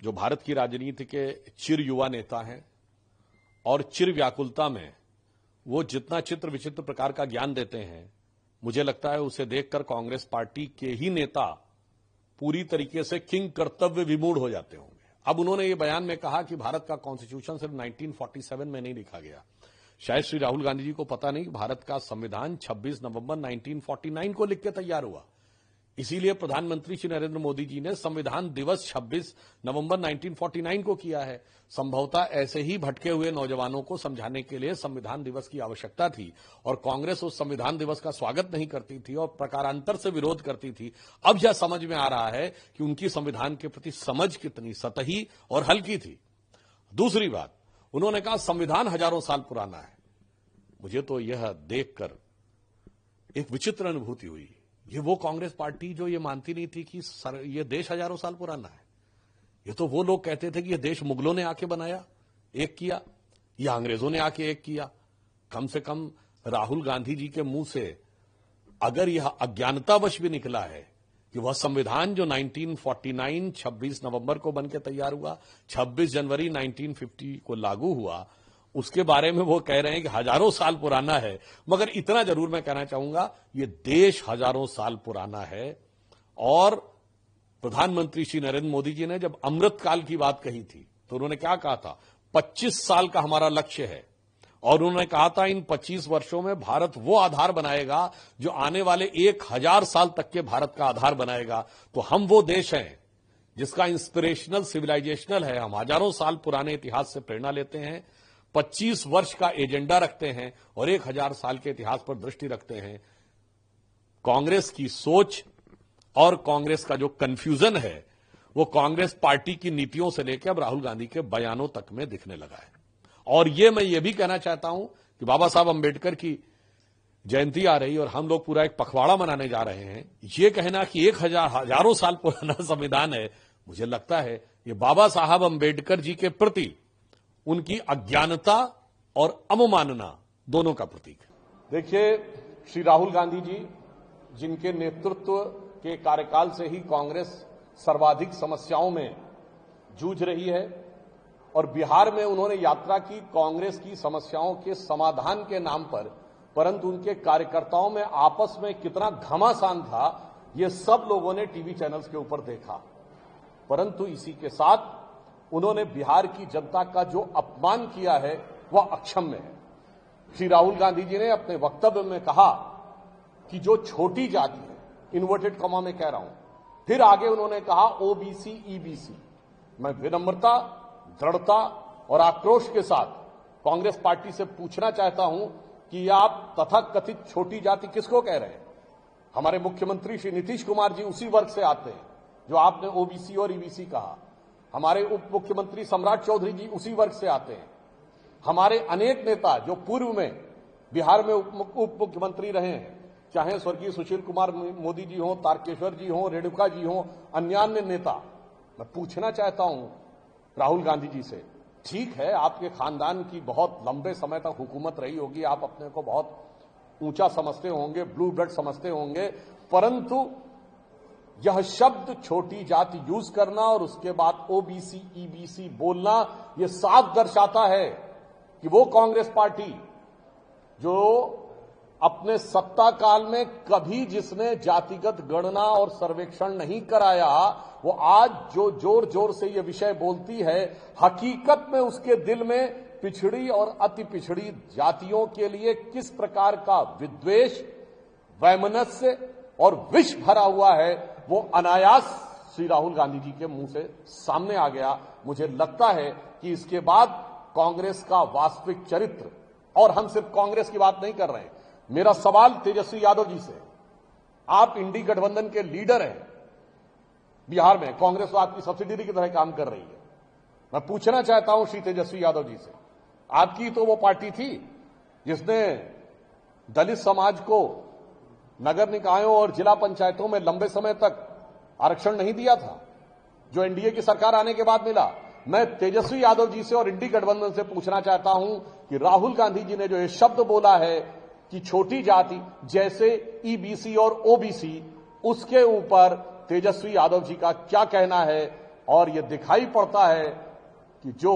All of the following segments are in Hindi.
जो भारत की राजनीति के चिर युवा नेता हैं और चिर व्याकुलता में वो जितना चित्र विचित्र प्रकार का ज्ञान देते हैं, मुझे लगता है उसे देखकर कांग्रेस पार्टी के ही नेता पूरी तरीके से किंग कर्तव्य विमूढ़ हो जाते होंगे। अब उन्होंने ये बयान में कहा कि भारत का कॉन्स्टिट्यूशन सिर्फ 1947 में नहीं लिखा गया। शायद श्री राहुल गांधी जी को पता नहीं कि भारत का संविधान 26 नवंबर 1949 को लिख के तैयार हुआ। इसीलिए प्रधानमंत्री श्री नरेंद्र मोदी जी ने संविधान दिवस 26 नवंबर 1949 को किया है। संभवतः ऐसे ही भटके हुए नौजवानों को समझाने के लिए संविधान दिवस की आवश्यकता थी और कांग्रेस उस संविधान दिवस का स्वागत नहीं करती थी और प्रकारांतर से विरोध करती थी। अब यह समझ में आ रहा है कि उनकी संविधान के प्रति समझ कितनी सतही और हल्की थी। दूसरी बात, उन्होंने कहा संविधान हजारों साल पुराना है। मुझे तो यह देखकर एक विचित्र अनुभूति हुई। ये वो कांग्रेस पार्टी जो ये मानती नहीं थी कि ये देश हजारों साल पुराना है। ये तो वो लोग कहते थे कि ये देश मुगलों ने आके बनाया, एक किया, या अंग्रेजों ने आके एक किया। कम से कम राहुल गांधी जी के मुंह से अगर यह अज्ञानतावश भी निकला है कि वह संविधान जो 1949 26 नवंबर को बनकर तैयार हुआ, 26 जनवरी 1950 को लागू हुआ, उसके बारे में वो कह रहे हैं कि हजारों साल पुराना है। मगर इतना जरूर मैं कहना चाहूंगा, ये देश हजारों साल पुराना है। और प्रधानमंत्री श्री नरेंद्र मोदी जी ने जब अमृतकाल की बात कही थी तो उन्होंने क्या कहा था, 25 साल का हमारा लक्ष्य है। और उन्होंने कहा था इन 25 वर्षों में भारत वो आधार बनाएगा जो आने वाले 1000 साल तक के भारत का आधार बनाएगा। तो हम वो देश हैं जिसका इंस्पिरेशनल सिविलाइजेशनल है। हम हजारों साल पुराने इतिहास से प्रेरणा लेते हैं, 25 वर्ष का एजेंडा रखते हैं और 1000 साल के इतिहास पर दृष्टि रखते हैं। कांग्रेस की सोच और कांग्रेस का जो कंफ्यूजन है वो कांग्रेस पार्टी की नीतियों से लेकर अब राहुल गांधी के बयानों तक में दिखने लगा है। और मैं ये भी कहना चाहता हूं कि बाबा साहब अंबेडकर की जयंती आ रही और हम लोग पूरा एक पखवाड़ा मनाने जा रहे हैं। ये कहना कि हजारों साल पुराना संविधान है, मुझे लगता है ये बाबा साहब अंबेडकर जी के प्रति उनकी अज्ञानता और अवमानना दोनों का प्रतीक है। देखिए, श्री राहुल गांधी जी जिनके नेतृत्व के कार्यकाल से ही कांग्रेस सर्वाधिक समस्याओं में जूझ रही है और बिहार में उन्होंने यात्रा की कांग्रेस की समस्याओं के समाधान के नाम पर, परंतु उनके कार्यकर्ताओं में आपस में कितना घमासान था ये सब लोगों ने टीवी चैनल्स के ऊपर देखा। परंतु इसी के साथ उन्होंने बिहार की जनता का जो अपमान किया है वह अक्षम्य है। श्री राहुल गांधी जी ने अपने वक्तव्य में कहा कि जो छोटी जाति है, इन्वर्टेड कॉमा में कह रहा हूं, फिर आगे उन्होंने कहा ओबीसी ईबीसी। मैं विनम्रता, दृढ़ता और आक्रोश के साथ कांग्रेस पार्टी से पूछना चाहता हूं कि आप तथाकथित छोटी जाति किसको कह रहे हैं? हमारे मुख्यमंत्री श्री नीतीश कुमार जी उसी वर्ग से आते हैं जो आपने ओबीसी और ईबीसी कहा। हमारे उप मुख्यमंत्री सम्राट चौधरी जी उसी वर्ग से आते हैं। हमारे अनेक नेता जो पूर्व में बिहार में उप मुख्यमंत्री रहे हैं, चाहे स्वर्गीय सुशील कुमार मोदी जी हों, तारकेश्वर जी हों, रेणुका जी हों, अन्य नेता, मैं पूछना चाहता हूं राहुल गांधी जी से, ठीक है आपके खानदान की बहुत लंबे समय तक हुकूमत रही होगी, आप अपने को बहुत ऊंचा समझते होंगे, ब्लू ब्लड समझते होंगे, परंतु यह शब्द छोटी जाति यूज करना और उसके बाद ओबीसी ईबीसी बोलना, यह साफ दर्शाता है कि वो कांग्रेस पार्टी जो अपने सत्ता काल में कभी जिसने जातिगत गणना और सर्वेक्षण नहीं कराया, वो आज जो जोर जोर से ये विषय बोलती है, हकीकत में उसके दिल में पिछड़ी और अति पिछड़ी जातियों के लिए किस प्रकार का विद्वेष, वैमनस्य और विष भरा हुआ है, वो अनायास श्री राहुल गांधी जी के मुंह से सामने आ गया। मुझे लगता है कि इसके बाद कांग्रेस का वास्तविक चरित्र, और हम सिर्फ कांग्रेस की बात नहीं कर रहे हैं, मेरा सवाल तेजस्वी यादव जी से, आप इंडी गठबंधन के लीडर हैं बिहार में, कांग्रेस तो आपकी सब्सिडरी की तरह काम कर रही है। मैं पूछना चाहता हूं श्री तेजस्वी यादव जी से, आपकी तो वो पार्टी थी जिसने दलित समाज को नगर निकायों और जिला पंचायतों में लंबे समय तक आरक्षण नहीं दिया था, जो एनडीए की सरकार आने के बाद मिला। मैं तेजस्वी यादव जी से और इंडी गठबंधन से पूछना चाहता हूं कि राहुल गांधी जी ने जो ये शब्द बोला है कि छोटी जाति जैसे ईबीसी और ओबीसी, उसके ऊपर तेजस्वी यादव जी का क्या कहना है? और यह दिखाई पड़ता है कि जो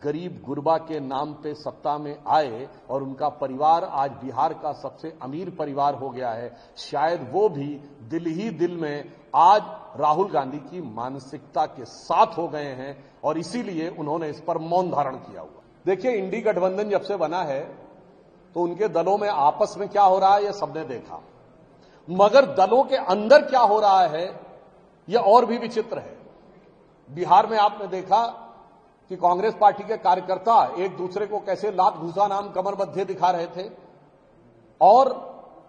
गरीब गुरबा के नाम पे सत्ता में आए और उनका परिवार आज बिहार का सबसे अमीर परिवार हो गया है, शायद वो भी दिल ही दिल में आज राहुल गांधी की मानसिकता के साथ हो गए हैं और इसीलिए उन्होंने इस पर मौन धारण किया हुआ। देखिए, इंडी गठबंधन जब से बना है तो उनके दलों में आपस में क्या हो रहा है यह सबने देखा, मगर दलों के अंदर क्या हो रहा है यह और भी विचित्र है। बिहार में आपने देखा कि कांग्रेस पार्टी के कार्यकर्ता एक दूसरे को कैसे लात घूसा नाम कमरबद्ध दिखा रहे थे और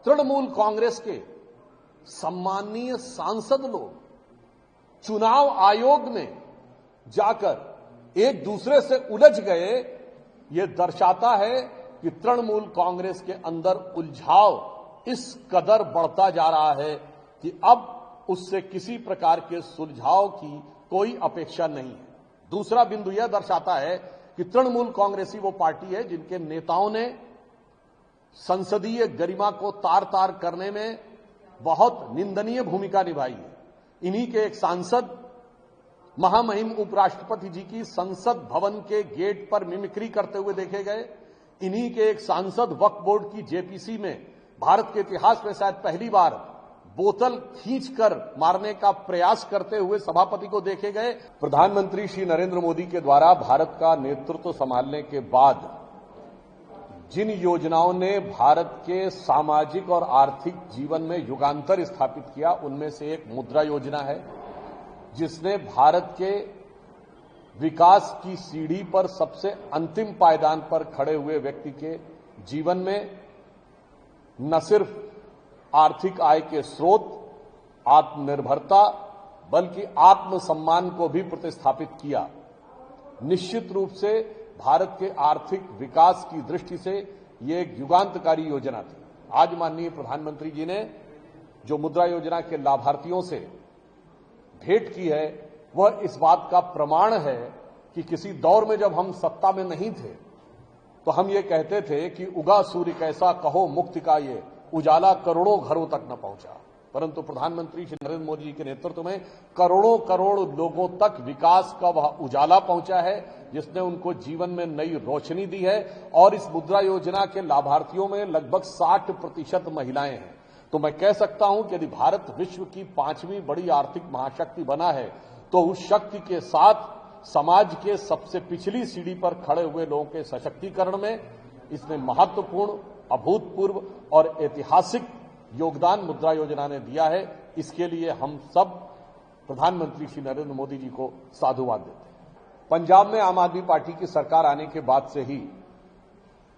तृणमूल कांग्रेस के सम्माननीय सांसद लोग चुनाव आयोग में जाकर एक दूसरे से उलझ गए। यह दर्शाता है कि तृणमूल कांग्रेस के अंदर उलझाव इस कदर बढ़ता जा रहा है कि अब उससे किसी प्रकार के सुलझाव की कोई अपेक्षा नहीं है। दूसरा बिंदु यह दर्शाता है कि तृणमूल कांग्रेस ही वो पार्टी है जिनके नेताओं ने संसदीय गरिमा को तार तार करने में बहुत निंदनीय भूमिका निभाई है। इन्हीं के एक सांसद महामहिम उपराष्ट्रपति जी की संसद भवन के गेट पर मिमिक्री करते हुए देखे गए। इन्हीं के एक सांसद वक्फ बोर्ड की जेपीसी में भारत के इतिहास में शायद पहली बार बोतल खींचकर मारने का प्रयास करते हुए सभापति को देखे गए। प्रधानमंत्री श्री नरेंद्र मोदी के द्वारा भारत का नेतृत्व संभालने के बाद जिन योजनाओं ने भारत के सामाजिक और आर्थिक जीवन में युगांतर स्थापित किया, उनमें से एक मुद्रा योजना है, जिसने भारत के विकास की सीढ़ी पर सबसे अंतिम पायदान पर खड़े हुए व्यक्ति के जीवन में न सिर्फ आर्थिक आय के स्रोत, आत्मनिर्भरता, बल्कि आत्मसम्मान को भी प्रतिस्थापित किया। निश्चित रूप से भारत के आर्थिक विकास की दृष्टि से ये एक युगांतकारी योजना थी। आज माननीय प्रधानमंत्री जी ने जो मुद्रा योजना के लाभार्थियों से भेंट की है, वह इस बात का प्रमाण है कि किसी दौर में जब हम सत्ता में नहीं थे तो हम ये कहते थे कि उगा सूर्य कैसा कहो मुक्ति का ये उजाला करोड़ों घरों तक न पहुंचा, परंतु प्रधानमंत्री श्री नरेंद्र मोदी जी के नेतृत्व में करोड़ों करोड़ लोगों तक विकास का वह उजाला पहुंचा है, जिसने उनको जीवन में नई रोशनी दी है। और इस मुद्रा योजना के लाभार्थियों में लगभग 60% महिलाएं हैं। तो मैं कह सकता हूं कि यदि भारत विश्व की 5वीं बड़ी आर्थिक महाशक्ति बना है तो उस शक्ति के साथ समाज के सबसे पिछली सीढ़ी पर खड़े हुए लोगों के सशक्तिकरण में इसने महत्वपूर्ण, अभूतपूर्व और ऐतिहासिक योगदान मुद्रा योजना ने दिया है। इसके लिए हम सब प्रधानमंत्री श्री नरेंद्र मोदी जी को साधुवाद देते हैं। पंजाब में आम आदमी पार्टी की सरकार आने के बाद से ही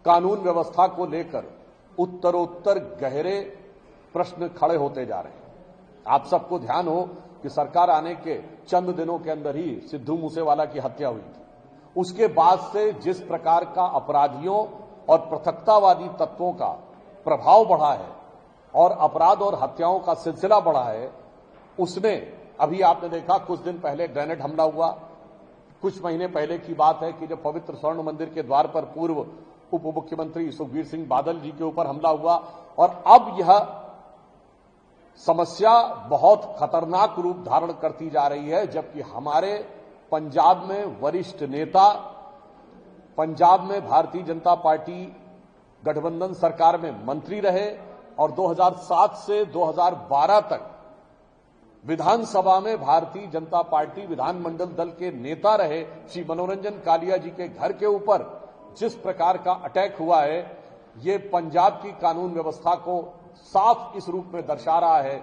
कानून व्यवस्था को लेकर उत्तरोत्तर गहरे प्रश्न खड़े होते जा रहे हैं। आप सबको ध्यान हो कि सरकार आने के चंद दिनों के अंदर ही सिद्धू मूसेवाला की हत्या हुई थी। उसके बाद से जिस प्रकार का अपराधियों और पृथकतावादी तत्वों का प्रभाव बढ़ा है और अपराध और हत्याओं का सिलसिला बढ़ा है, उसने अभी आपने देखा कुछ दिन पहले ग्रेनेड हमला हुआ। कुछ महीने पहले की बात है कि जब पवित्र स्वर्ण मंदिर के द्वार पर पूर्व उप मुख्यमंत्री सुखबीर सिंह बादल जी के ऊपर हमला हुआ। और अब यह समस्या बहुत खतरनाक रूप धारण करती जा रही है, जबकि हमारे पंजाब में वरिष्ठ नेता, पंजाब में भारतीय जनता पार्टी गठबंधन सरकार में मंत्री रहे और 2007 से 2012 तक विधानसभा में भारतीय जनता पार्टी विधानमंडल दल के नेता रहे श्री मनोरंजन कालिया जी के घर के ऊपर जिस प्रकार का अटैक हुआ है, ये पंजाब की कानून व्यवस्था को साफ इस रूप में दर्शा रहा है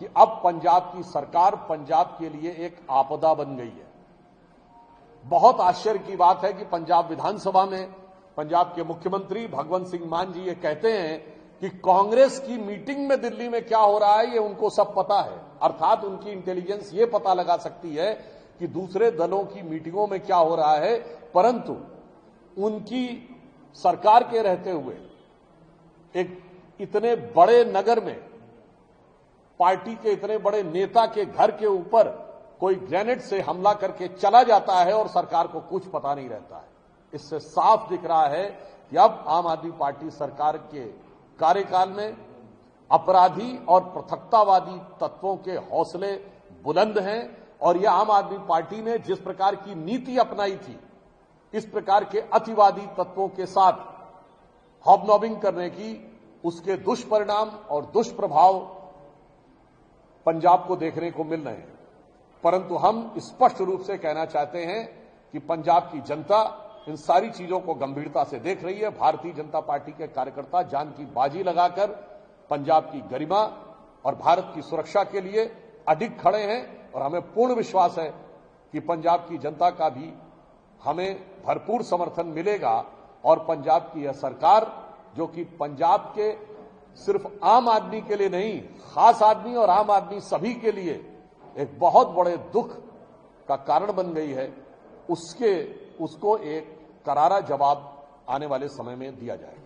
कि अब पंजाब की सरकार पंजाब के लिए एक आपदा बन गई है। बहुत आश्चर्य की बात है कि पंजाब विधानसभा में पंजाब के मुख्यमंत्री भगवंत सिंह मान जी ये कहते हैं कि कांग्रेस की मीटिंग में दिल्ली में क्या हो रहा है ये उनको सब पता है। अर्थात उनकी इंटेलिजेंस ये पता लगा सकती है कि दूसरे दलों की मीटिंगों में क्या हो रहा है, परंतु उनकी सरकार के रहते हुए एक इतने बड़े नगर में पार्टी के इतने बड़े नेता के घर के ऊपर कोई ग्रेनेड से हमला करके चला जाता है और सरकार को कुछ पता नहीं रहता है। इससे साफ दिख रहा है कि अब आम आदमी पार्टी सरकार के कार्यकाल में अपराधी और पृथकतावादी तत्वों के हौसले बुलंद हैं और यह आम आदमी पार्टी ने जिस प्रकार की नीति अपनाई थी, इस प्रकार के अतिवादी तत्वों के साथ हॉबनॉबिंग करने की, उसके दुष्परिणाम और दुष्प्रभाव पंजाब को देखने को मिल रहे हैं। परंतु हम स्पष्ट रूप से कहना चाहते हैं कि पंजाब की जनता इन सारी चीजों को गंभीरता से देख रही है। भारतीय जनता पार्टी के कार्यकर्ता जान की बाजी लगाकर पंजाब की गरिमा और भारत की सुरक्षा के लिए अधिक खड़े हैं और हमें पूर्ण विश्वास है कि पंजाब की जनता का भी हमें भरपूर समर्थन मिलेगा और पंजाब की यह सरकार, जो कि पंजाब के सिर्फ आम आदमी के लिए नहीं, खास आदमी और आम आदमी सभी के लिए एक बहुत बड़े दुख का कारण बन गई है, उसको एक करारा जवाब आने वाले समय में दिया जाएगा।